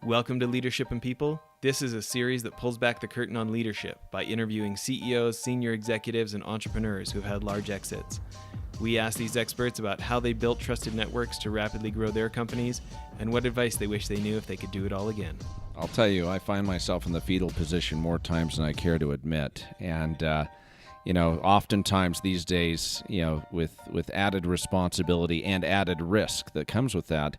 Welcome to Leadership and People. This is a series that pulls back the curtain on leadership by interviewing CEOs, senior executives, and entrepreneurs who've had large exits. We ask these experts about how they built trusted networks to rapidly grow their companies and what advice they wish they knew if they could do it all again. I'll tell you, I find myself in the fetal position more times than I care to admit. And, oftentimes these days, with added responsibility and added risk that comes with that,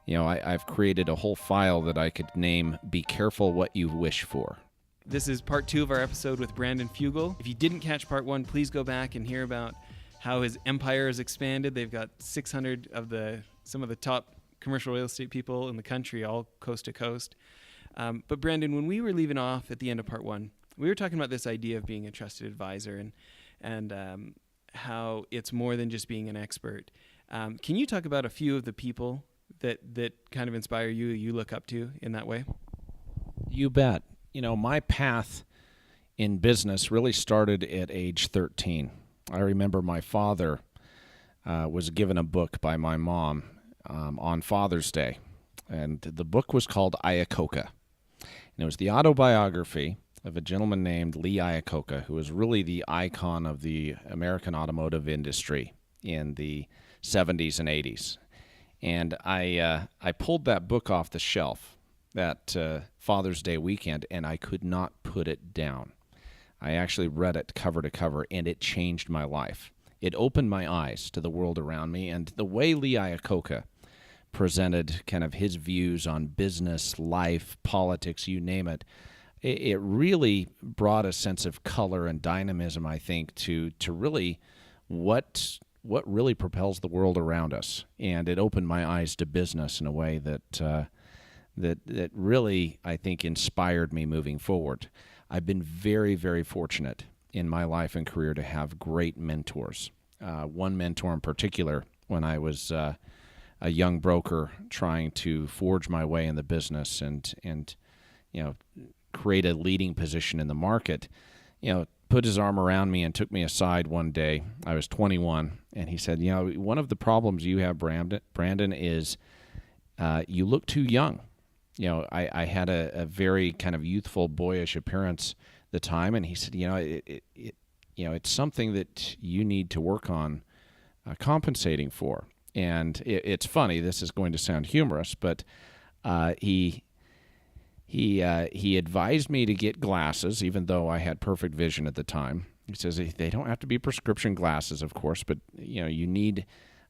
I've created a whole file that I could name Be Careful What You Wish For. This is part 2 of our episode with Brandon Fugal. If you didn't catch part 1, please go back and hear about how his empire has expanded. They've got 600 of some of the top commercial real estate people in the country, all coast to coast. But Brandon, when we were leaving off at the end of part 1, we were talking about this idea of being a trusted advisor and how it's more than just being an expert. Can you talk about a few of the people that kind of inspire you look up to in that way? You bet. My path in business really started at age 13. I remember my father was given a book by my mom on Father's Day, and the book was called Iacocca. And it was the autobiography of a gentleman named Lee Iacocca, who was really the icon of the American automotive industry in the 70s and 80s. And I pulled that book off the shelf that Father's Day weekend, and I could not put it down. I actually read it cover to cover, and it changed my life. It opened my eyes to the world around me, and the way Lee Iacocca presented kind of his views on business, life, politics, you name it, it really brought a sense of color and dynamism, I think, to really what really propels the world around us. And it opened my eyes to business in a way that really, I think, inspired me moving forward. I've been very, very fortunate in my life and career to have great mentors. One mentor in particular, when I was a young broker trying to forge my way in the business and create a leading position in the market, put his arm around me and took me aside one day. I was 21, and he said, one of the problems you have, Brandon, is you look too young. I had a very kind of youthful, boyish appearance at the time, and he said, it's something that you need to work on compensating for. And it's funny, this is going to sound humorous, but he advised me to get glasses, even though I had perfect vision at the time. He says they don't have to be prescription glasses, of course, but you need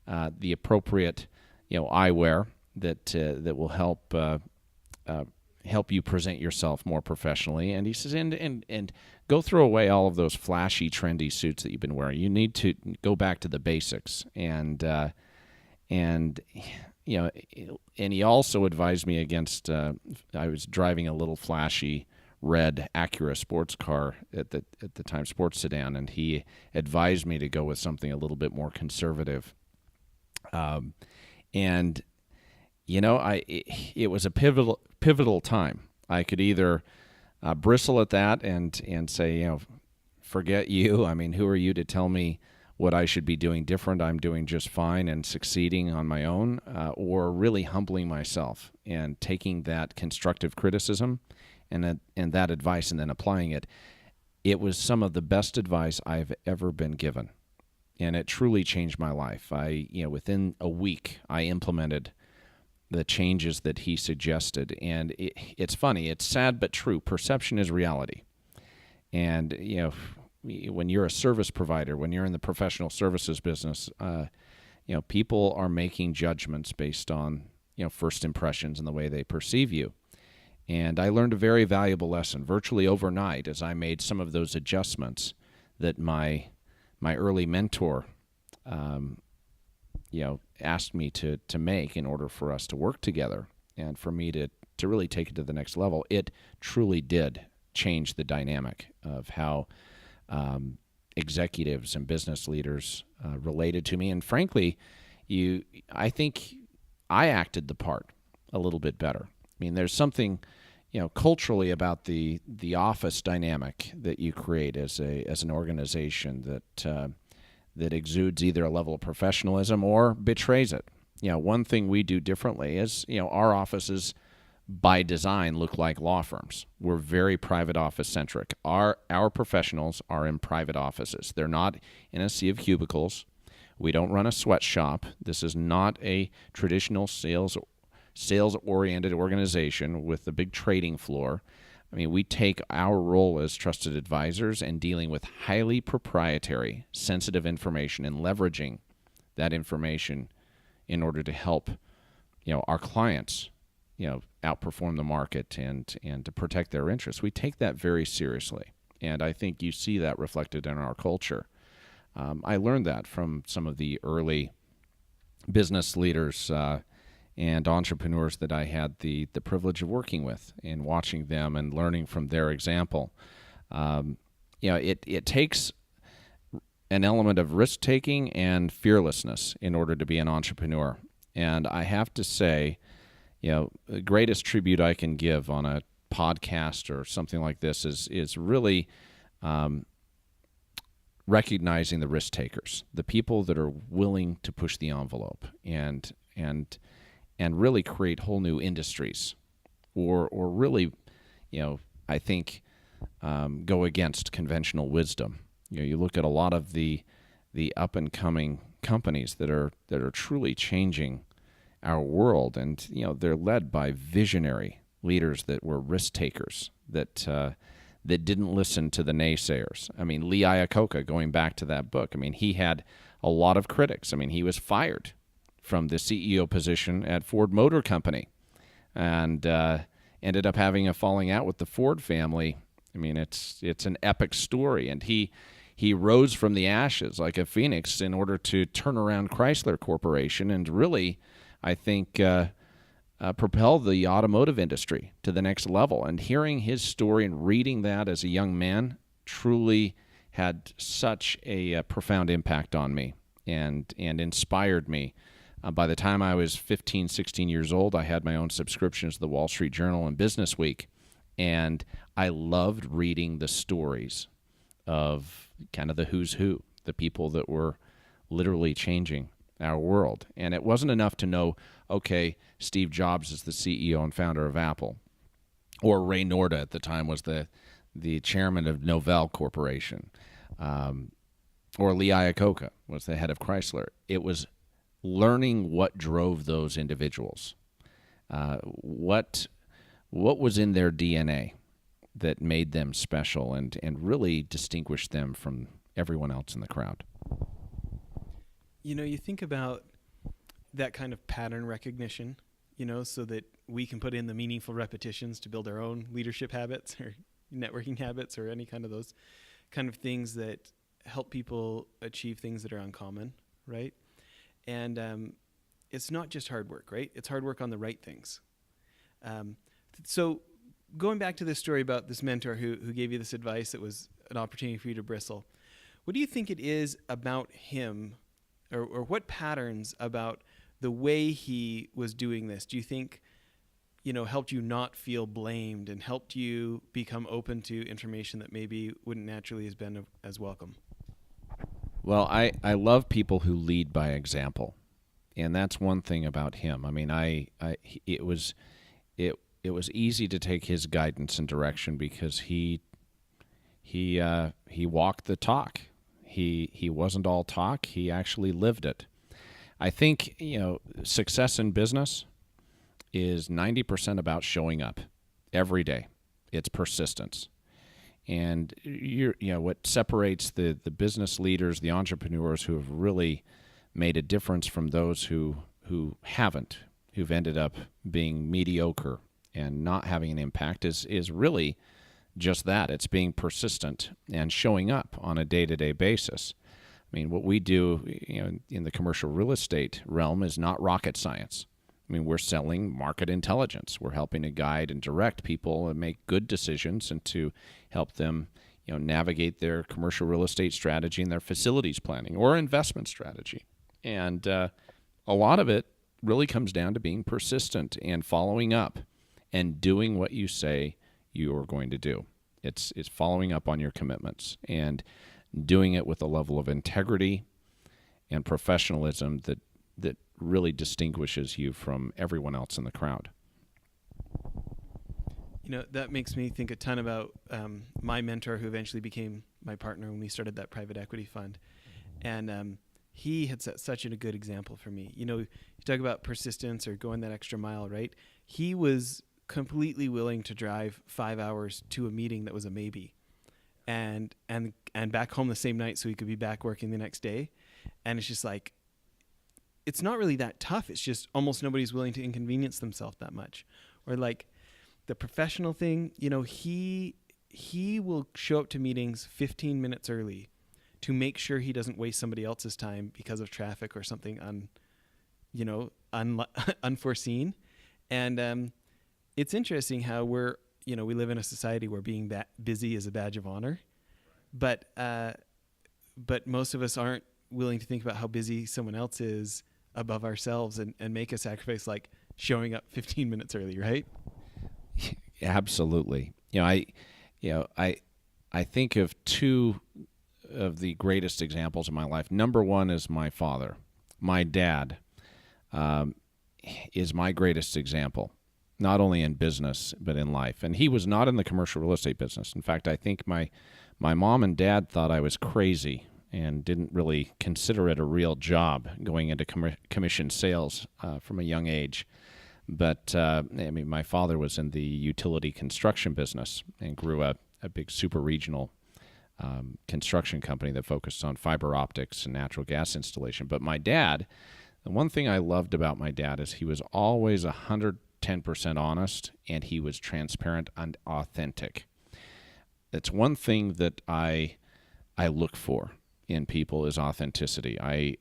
the appropriate eyewear that will help you present yourself more professionally. And he says, and go throw away all of those flashy, trendy suits that you've been wearing. You need to go back to the basics. And he also advised me against, I was driving a little flashy red Acura sports car at the time, sports sedan, and he advised me to go with something a little bit more conservative. It was a pivotal time. I could either bristle at that and say, forget you. I mean, who are you to tell me what I should be doing different? I'm doing just fine and succeeding on my own, or really humbling myself and taking that constructive criticism and that advice and then applying it. It was some of the best advice I've ever been given, and it truly changed my life. Within a week, I implemented the changes that he suggested, and it's funny, it's sad but true. Perception is reality, and when you're a service provider, when you're in the professional services business, people are making judgments based on, first impressions and the way they perceive you. And I learned a very valuable lesson virtually overnight as I made some of those adjustments that my early mentor, asked me to make in order for us to work together and for me to really take it to the next level. It truly did change the dynamic of how executives and business leaders related to me. And frankly, I think I acted the part a little bit better. I mean, there's something, culturally about the office dynamic that you create as an organization that exudes either a level of professionalism or betrays it. One thing we do differently is, our offices by design look like law firms. We're very private office centric. Our professionals are in private offices. They're not in a sea of cubicles. We don't run a sweatshop. This is not a traditional sales-oriented organization with a big trading floor. I mean, we take our role as trusted advisors and dealing with highly proprietary, sensitive information and leveraging that information in order to help, our clients, outperform the market and to protect their interests. We take that very seriously, and I think you see that reflected in our culture. I learned that from some of the early business leaders and entrepreneurs that I had the privilege of working with and watching them and learning from their example. It takes an element of risk-taking and fearlessness in order to be an entrepreneur. And I have to say, the greatest tribute I can give on a podcast or something like this is really recognizing the risk takers, the people that are willing to push the envelope and really create whole new industries, or really, I think go against conventional wisdom. You look at a lot of the up and coming companies that are truly changing our world, and they're led by visionary leaders that were risk takers that didn't listen to the naysayers. I mean, Lee Iacocca, going back to that book, I mean, he had a lot of critics. I mean, he was fired from the CEO position at Ford Motor Company and ended up having a falling out with the Ford family. I mean, it's an epic story, and he rose from the ashes like a phoenix in order to turn around Chrysler Corporation and really, I think, propel the automotive industry to the next level. And hearing his story and reading that as a young man truly had such a profound impact on me and inspired me. By the time I was 15, 16 years old, I had my own subscriptions to the Wall Street Journal and Business Week, and I loved reading the stories of kind of the who's who, the people that were literally changing our world. And it wasn't enough to know, okay, Steve Jobs is the CEO and founder of Apple, or Ray Norda at the time was the chairman of Novell Corporation, or Lee Iacocca was the head of Chrysler. It was learning what drove those individuals, what was in their DNA that made them special and really distinguished them from everyone else in the crowd. You think about that kind of pattern recognition, so that we can put in the meaningful repetitions to build our own leadership habits or networking habits or any kind of those kind of things that help people achieve things that are uncommon, right? And it's not just hard work, right? It's hard work on the right things. So going back to this story about this mentor who gave you this advice that was an opportunity for you to bristle, what do you think it is about him, or what patterns about the way he was doing this do you think, helped you not feel blamed and helped you become open to information that maybe wouldn't naturally have been as welcome? Well, I love people who lead by example, and that's one thing about him. I mean, it was easy to take his guidance and direction because he walked the talk. He wasn't all talk. He actually lived it. I think, success in business is 90% about showing up every day. It's persistence. And what separates the business leaders, the entrepreneurs who have really made a difference from those who haven't, who've ended up being mediocre and not having an impact is really just that. It's being persistent and showing up on a day-to-day basis. I mean, what we do in the commercial real estate realm is not rocket science. I mean, we're selling market intelligence. We're helping to guide and direct people and make good decisions and to help them, navigate their commercial real estate strategy and their facilities planning or investment strategy. And a lot of it really comes down to being persistent and following up and doing what you say you are going to do. It's following up on your commitments and doing it with a level of integrity and professionalism that really distinguishes you from everyone else in the crowd. That makes me think a ton about my mentor, who eventually became my partner when we started that private equity fund. And he had set such a good example for me. You talk about persistence or going that extra mile, right? He was completely willing to drive 5 hours to a meeting that was a maybe, and back home the same night so he could be back working the next day. And it's just like, it's not really that tough. It's just almost nobody's willing to inconvenience themselves that much. Or like the professional thing, he will show up to meetings 15 minutes early to make sure he doesn't waste somebody else's time because of traffic or something unforeseen. And it's interesting how we live in a society where being busy is a badge of honor, but most of us aren't willing to think about how busy someone else is above ourselves and make a sacrifice like showing up 15 minutes early, right? Absolutely. I think of two of the greatest examples of my life. Number one is my father. My dad is my greatest example, not only in business but in life. And he was not in the commercial real estate business. In fact, I think my mom and dad thought I was crazy and didn't really consider it a real job going into commission sales from a young age. But my father was in the utility construction business and grew a big super regional construction company that focused on fiber optics and natural gas installation. But my dad, the one thing I loved about my dad is he was always 110% honest, and he was transparent and authentic. That's one thing that I look for in people is authenticity. I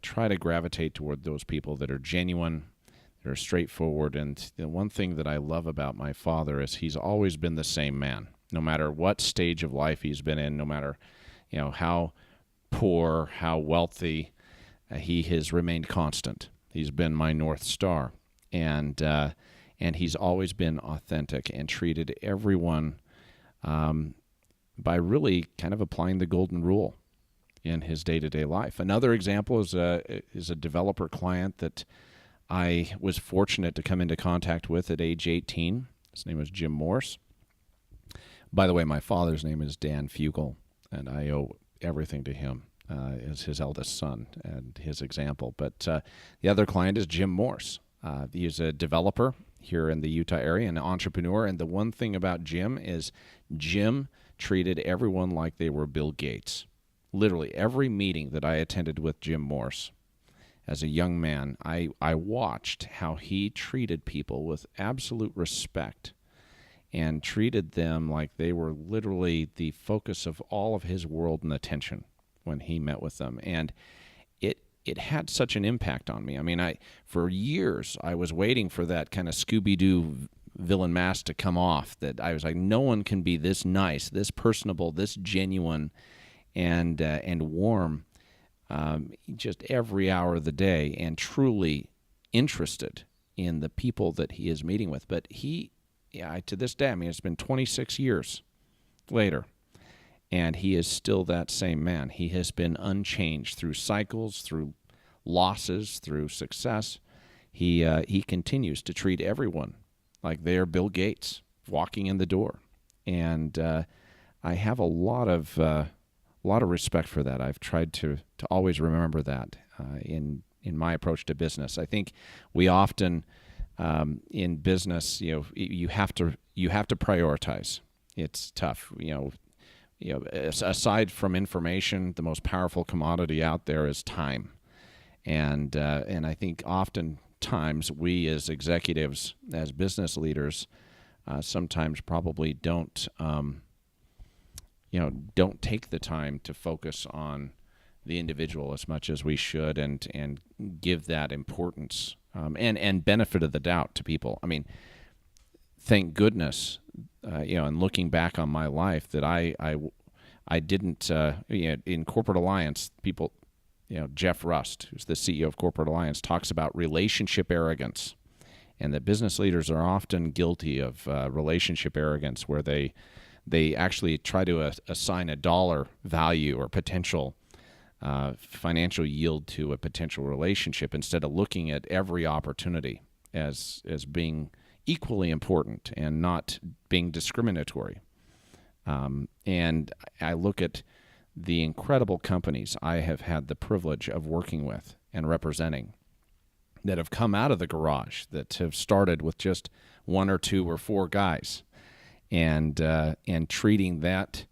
try to gravitate toward those people that are genuine, that are straightforward. And the one thing that I love about my father is he's always been the same man, no matter what stage of life he's been in, no matter how poor, how wealthy, he has remained constant. He's been my North Star, and he's always been authentic and treated everyone by really kind of applying the golden rule in his day-to-day life. Another example is a developer client that I was fortunate to come into contact with at age 18. His name was Jim Morse. By the way, my father's name is Dan Fugal, and I owe everything to him as his eldest son and his example. But the other client is Jim Morse. He is a developer here in the Utah area, an entrepreneur. And the one thing about Jim is Jim treated everyone like they were Bill Gates. Literally every meeting that I attended with Jim Morse as a young man, I watched how he treated people with absolute respect and treated them like they were literally the focus of all of his world and attention when he met with them. And it had such an impact on me. I mean, for years, I was waiting for that kind of Scooby-Doo villain mask to come off, that I was like, no one can be this nice, this personable, this genuine and warm just every hour of the day, and truly interested in the people that he is meeting with. But to this day, I mean, it's been 26 years later, and he is still that same man. He has been unchanged through cycles, through losses, through success. He continues to treat everyone like they are Bill Gates walking in the door, and I have a lot of respect for that. I've tried to always remember that in my approach to business. I think we often in business, you have to prioritize. It's tough. Aside from information, the most powerful commodity out there is time, and I think oftentimes we as executives, as business leaders, sometimes probably don't take the time to focus on the individual as much as we should, and give that importance and benefit of the doubt to people. I mean, thank goodness, and looking back on my life, that I didn't in Corporate Alliance, people, Jeff Rust, who's the CEO of Corporate Alliance, talks about relationship arrogance, and that business leaders are often guilty of relationship arrogance, where they actually try to assign a dollar value or potential financial yield to a potential relationship, instead of looking at every opportunity as being equally important and not being discriminatory. And I look at the incredible companies I have had the privilege of working with and representing that have come out of the garage, that have started with just 1 or 2 or 4 guys, and treating that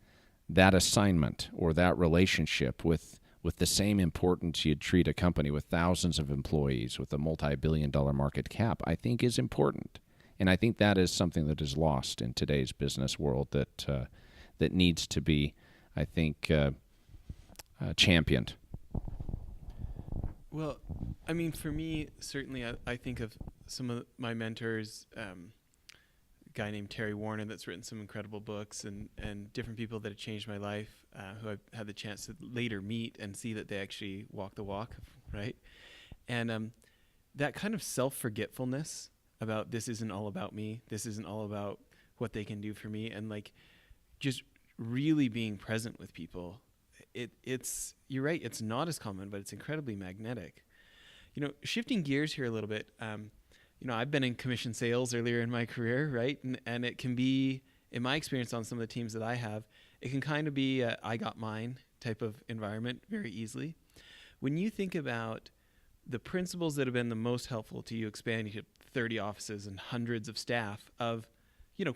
assignment or that relationship with the same importance you'd treat a company with thousands of employees with a multi-billion-dollar market cap, I think is important. And I think that is something that is lost in today's business world that needs to be, I think, championed. Well, I mean, for me, certainly, I think of some of my mentors, a guy named Terry Warner that's written some incredible books, and different people that have changed my life, who I've had the chance to later meet and see that they actually walk the walk, right? And that kind of self-forgetfulness about this isn't all about me, this isn't all about what they can do for me, and like just really being present with people. It's you're right, it's not as common, but it's incredibly magnetic. Shifting gears here a little bit, I've been in commission sales earlier in my career, right? And it can be, in my experience on some of the teams that I have, it can kind of be a I got mine type of environment very easily. When you think about the principles that have been the most helpful to you expanding to 30 offices and hundreds of staff of,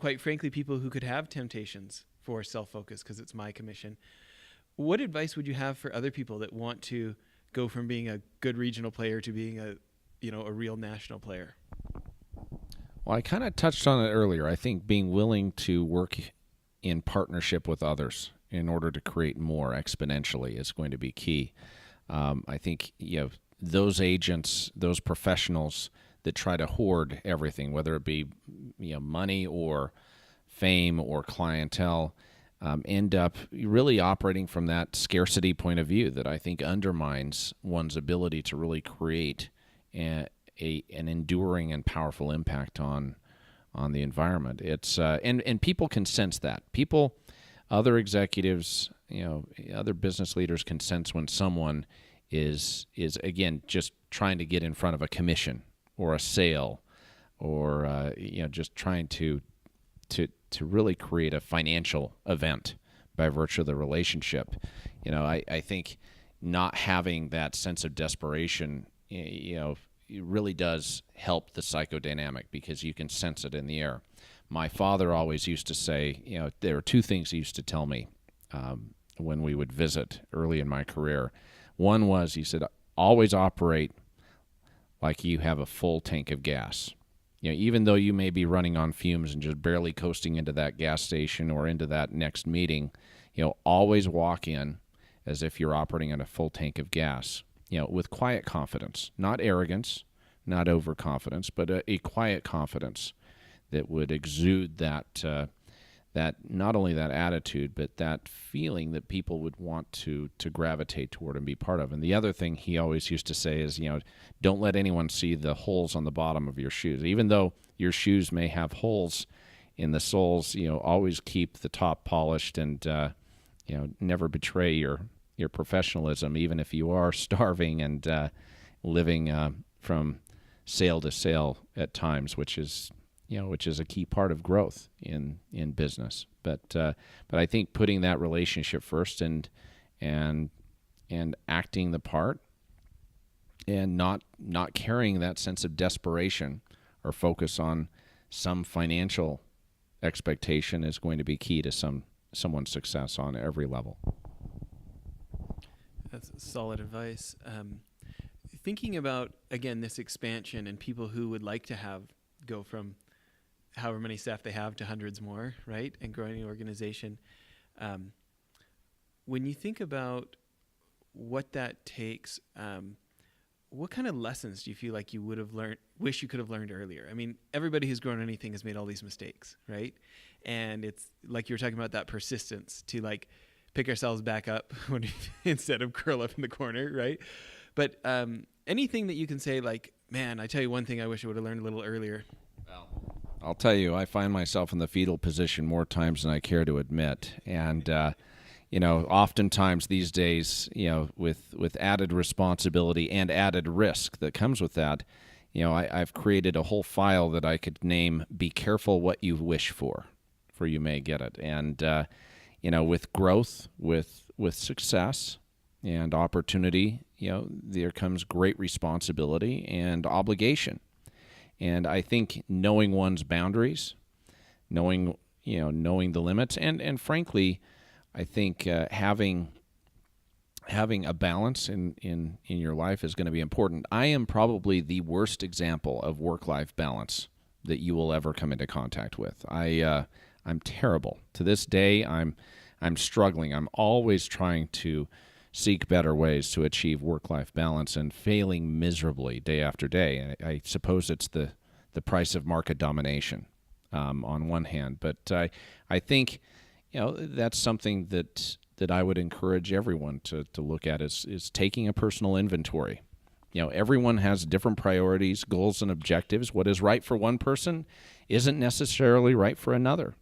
quite frankly, people who could have temptations for self-focus because it's my commission, what advice would you have for other people that want to go from being a good regional player to being a real national player? Well, I kind of touched on it earlier. I think being willing to work in partnership with others in order to create more exponentially is going to be key. I think those agents, those professionals that try to hoard everything, whether it be money or fame or clientele, end up really operating from that scarcity point of view that I think undermines one's ability to really create an enduring and powerful impact on the environment. It's and people can sense that. People, other executives, other business leaders can sense when someone is again just trying to get in front of a commission or a sale, or just trying to really create a financial event by virtue of the relationship. I think not having that sense of desperation, it really does help the psychodynamic because you can sense it in the air. My father always used to say, there are 2 things he used to tell me when we would visit early in my career. One was, he said, always operate like you have a full tank of gas. Even though you may be running on fumes and just barely coasting into that gas station or into that next meeting, always walk in as if you're operating on a full tank of gas, with quiet confidence, not arrogance, not overconfidence, but a quiet confidence that would exude that not only that attitude, but that feeling that people would want to gravitate toward and be part of. And the other thing he always used to say is, don't let anyone see the holes on the bottom of your shoes. Even though your shoes may have holes in the soles, always keep the top polished and, never betray your professionalism, even if you are starving and living from sale to sale at times, which is a key part of growth in business. But I think putting that relationship first and acting the part and not carrying that sense of desperation or focus on some financial expectation is going to be key to someone's success on every level. That's solid advice. Thinking about, again, this expansion and people who would like to go from however many staff they have to hundreds more, right? And growing the organization. When you think about what that takes, what kind of lessons do you feel like you would have wish you could have learned earlier? I mean, everybody who's grown anything has made all these mistakes, right? And it's like you were talking about, that persistence to like pick ourselves back up instead of curl up in the corner, right? But anything that you can say, like, man, I tell you one thing I wish I would have learned a little earlier. Well, I'll tell you, I find myself in the fetal position more times than I care to admit. And, oftentimes these days, with added responsibility and added risk that comes with that, I've created a whole file that I could name "Be careful what you wish for you may get it." And with growth, with success and opportunity, there comes great responsibility and obligation. And I think knowing one's boundaries, knowing the limits, and frankly, I think having a balance in your life is going to be important. I am probably the worst example of work-life balance that you will ever come into contact with. I'm terrible. To this day, I'm struggling. I'm always trying to seek better ways to achieve work-life balance and failing miserably day after day. And I suppose it's the price of market domination on one hand. But I think that's something that I would encourage everyone to look at is taking a personal inventory. Everyone has different priorities, goals, and objectives. What is right for one person isn't necessarily right for another.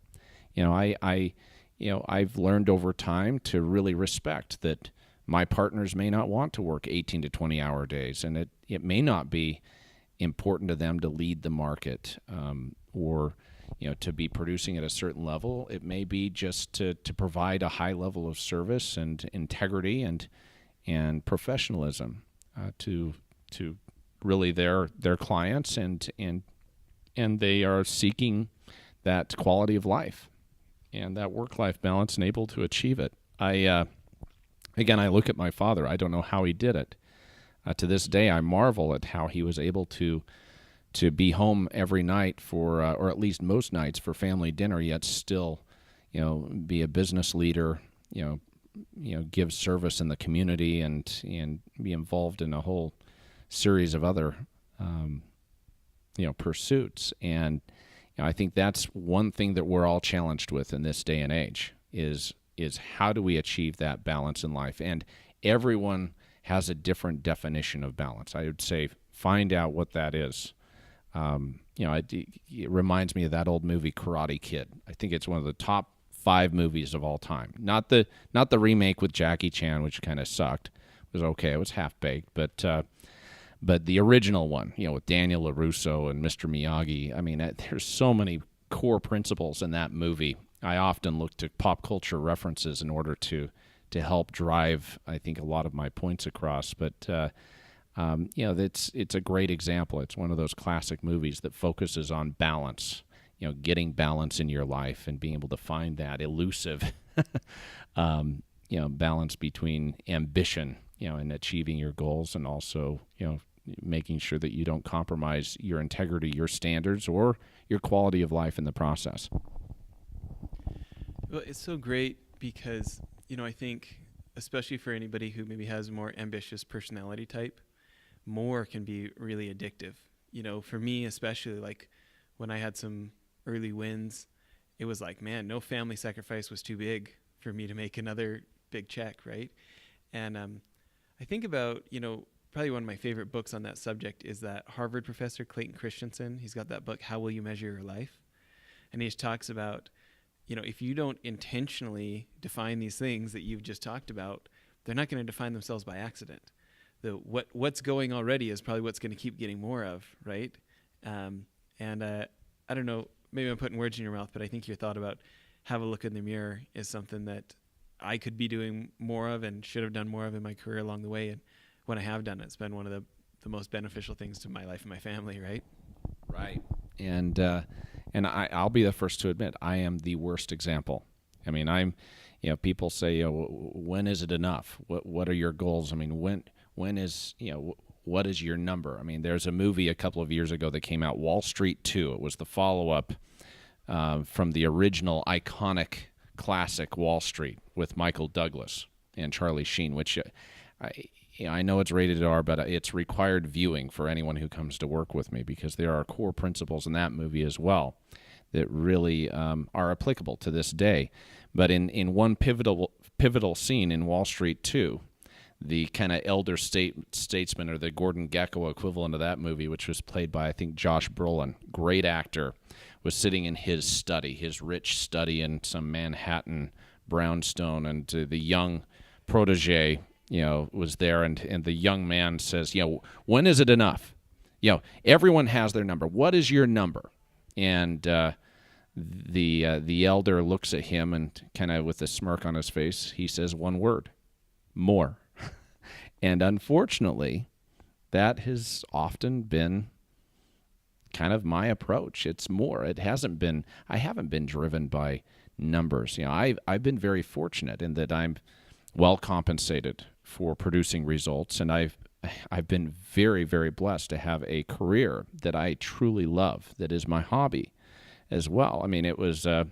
I've learned over time to really respect that my partners may not want to work 18 to 20-hour days, and it may not be important to them to lead the market or to be producing at a certain level. It may be just to provide a high level of service and integrity and professionalism to really their clients, and they are seeking that quality of life and that work-life balance and able to achieve it. I look at my father. I don't know how he did it. To this day, I marvel at how he was able to be home every night for, or at least most nights, for family dinner, yet still, be a business leader, give service in the community and be involved in a whole series of other, pursuits. And I think that's one thing that we're all challenged with in this day and age is how do we achieve that balance in life? And everyone has a different definition of balance. I would say find out what that is. It reminds me of that old movie Karate Kid. I think it's one of the top 5 movies of all time. Not the remake with Jackie Chan, which kind of sucked. It was okay. It was half-baked. But the original one, with Daniel LaRusso and Mr. Miyagi, I mean, there's so many core principles in that movie. I often look to pop culture references in order to help drive, I think, a lot of my points across. But it's a great example. It's one of those classic movies that focuses on balance. Getting balance in your life and being able to find that elusive, balance between ambition, and achieving your goals, and also, making sure that you don't compromise your integrity, your standards, or your quality of life in the process. Well, it's so great because, I think, especially for anybody who maybe has a more ambitious personality type, more can be really addictive. For me, especially, like when I had some early wins, it was like, man, no family sacrifice was too big for me to make another big check, right? And I think about, probably one of my favorite books on that subject is that Harvard professor Clayton Christensen. He's got that book, How Will You Measure Your Life? And he talks about, if you don't intentionally define these things that you've just talked about, they're not going to define themselves by accident. What's going already is probably what's going to keep getting more of, right? I don't know, maybe I'm putting words in your mouth, but I think your thought about have a look in the mirror is something that I could be doing more of and should have done more of in my career along the way. And when I have done it, it's been one of the most beneficial things to my life and my family, right? Right. And I'll be the first to admit I am the worst example. I mean, people say, when is it enough? What are your goals? I mean, when is, what is your number? I mean, there's a movie a couple of years ago that came out, Wall Street 2. It was the follow-up from the original iconic classic Wall Street with Michael Douglas and Charlie Sheen, which I know it's rated R, but it's required viewing for anyone who comes to work with me because there are core principles in that movie as well that really are applicable to this day. But in one pivotal scene in Wall Street 2, the kind of elder statesman, or the Gordon Gekko equivalent of that movie, which was played by, I think, Josh Brolin, great actor, was sitting in his study, his rich study in some Manhattan brownstone, and the young protege, was there, and the young man says, when is it enough? everyone has their number. What is your number? And the elder looks at him and kind of with a smirk on his face, he says one word, more. And unfortunately, that has often been kind of my approach. It's more. I haven't been driven by numbers. I've been very fortunate in that I'm well compensated for producing results, and I've been very, very blessed to have a career that I truly love, that is my hobby as well. I mean, it was a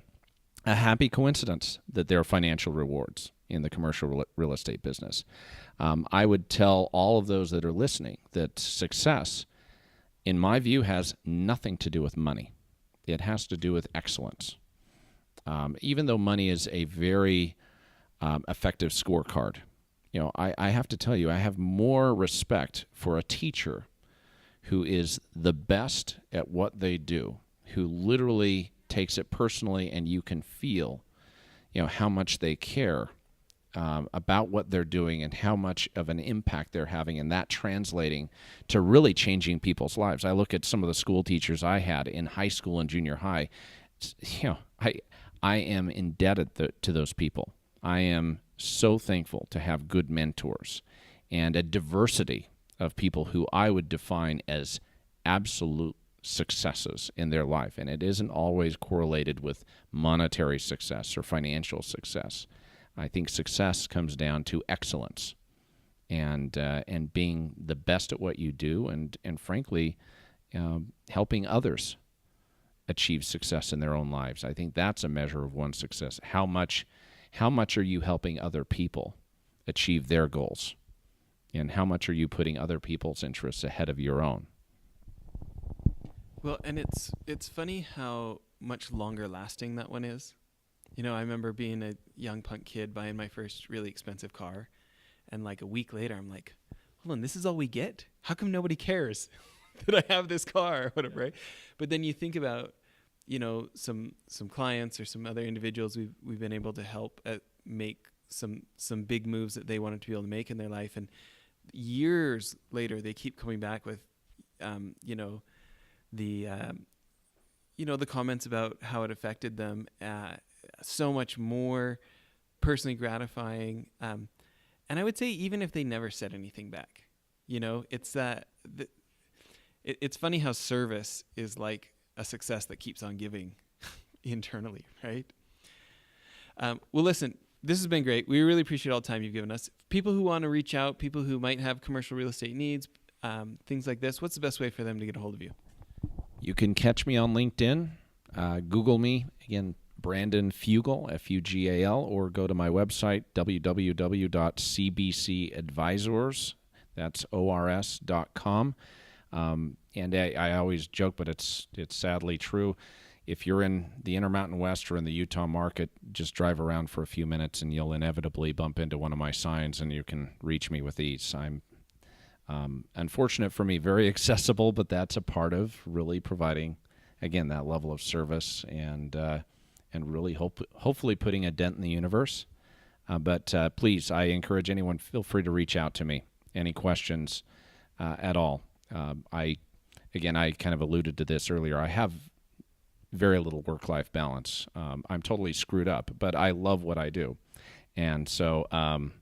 happy coincidence that there are financial rewards in the commercial real estate business. I would tell all of those that are listening that success, in my view, has nothing to do with money. It has to do with excellence. Even though money is a very effective scorecard, I have to tell you, I have more respect for a teacher who is the best at what they do, who literally takes it personally, and you can feel, how much they care about what they're doing and how much of an impact they're having, and that translating to really changing people's lives. I look at some of the school teachers I had in high school and junior high. I am indebted to those people. I am so thankful to have good mentors and a diversity of people who I would define as absolute successes in their life. And it isn't always correlated with monetary success or financial success. I think success comes down to excellence and being the best at what you do, and frankly, helping others achieve success in their own lives. I think that's a measure of one's success. How much are you helping other people achieve their goals? And how much are you putting other people's interests ahead of your own? Well, and it's funny how much longer lasting that one is. I remember being a young punk kid buying my first really expensive car, and like a week later, I'm like, hold on, this is all we get? How come nobody cares that I have this car or whatever, right? But then you think about, some clients or some other individuals we've been able to help make some big moves that they wanted to be able to make in their life, and years later they keep coming back with, the comments about how it affected them. So much more personally gratifying. And I would say even if they never said anything back, it's it's funny how service is like a success that keeps on giving internally, right? Well, listen, this has been great. We really appreciate all the time you've given us. People who want to reach out, people who might have commercial real estate needs, things like this, what's the best way for them to get a hold of you? You can catch me on LinkedIn. Google me, again, Brandon Fugal, Fugal, or go to my website, www.cbcadvisors, that's ors.com. And I always joke, but it's sadly true. If you're in the Intermountain West or in the Utah market, just drive around for a few minutes and you'll inevitably bump into one of my signs, and you can reach me with ease. I'm unfortunate for me, very accessible, but that's a part of really providing, again, that level of service and really hopefully putting a dent in the universe. But please, I encourage anyone, feel free to reach out to me. Any questions at all. I kind of alluded to this earlier. I have very little work-life balance. I'm totally screwed up, but I love what I do. And so, I'm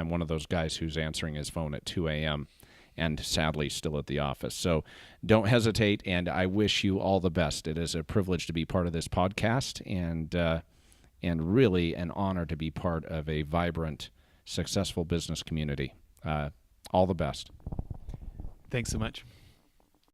one of those guys who's answering his phone at 2 a.m. and sadly still at the office. So don't hesitate, and I wish you all the best. It is a privilege to be part of this podcast, and really an honor to be part of a vibrant, successful business community. All the best. Thanks so much.